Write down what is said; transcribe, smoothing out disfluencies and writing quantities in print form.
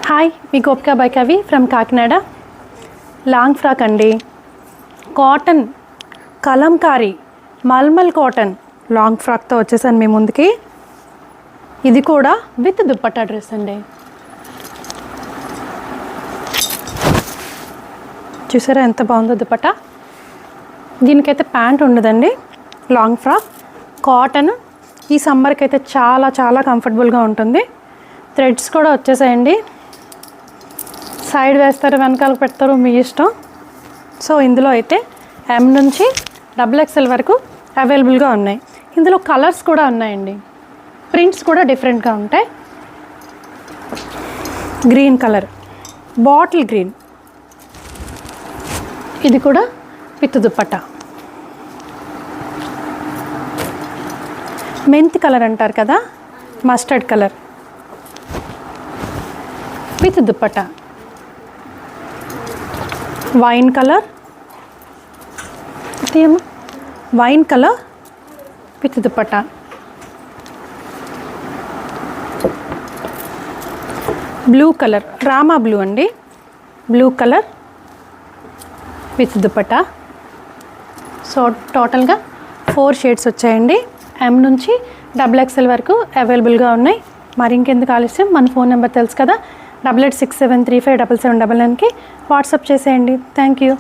Hi, మీ Gopika by Kavi from Kakinada. Long frock అండి. Cotton kalamkari mulmul cotton long ఫ్రాక్తో వచ్చేసాను మీ ముందుకి. ఇది కూడా విత్ దుప్పట్టా డ్రెస్ అండి. చూసారా ఎంత బాగుందో దుప్పట్టా. దీనికైతే ప్యాంట్ ఉండదండి. Long frock cotton. ఈ సమ్మర్కి అయితే చాలా చాలా కంఫర్టబుల్గా ఉంటుంది. థ్రెడ్స్ కూడా వచ్చేసాయండి. సైడ్ వేస్తారు, వెనకాలకు పెడతారు, మీ ఇష్టం. సో ఇందులో అయితే M నుంచి XXL వరకు అవైలబుల్గా ఉన్నాయి. ఇందులో కలర్స్ కూడా ఉన్నాయండి. ప్రింట్స్ కూడా డిఫరెంట్గా ఉంటాయి. గ్రీన్ కలర్, బాటిల్ గ్రీన్, ఇది కూడా విత్ దుప్పట్టా. మెంతి కలర్ అంటారు కదా, mustard colour with dupatta. Wine colour, wine colour with dupatta. Blue colour, Rama blue అండి. Blue colour with dupatta. So టోటల్గా 4 షేడ్స్ వచ్చాయండి. M నుంచి XXL వరకు అవైలబుల్గా ఉన్నాయి. మరి ఇంకెందుకు ఆలస్యం, మన ఫోన్ నెంబర్ తెలుసు కదా, 8867357799కి వాట్సాప్ చేసేయండి. Thank you.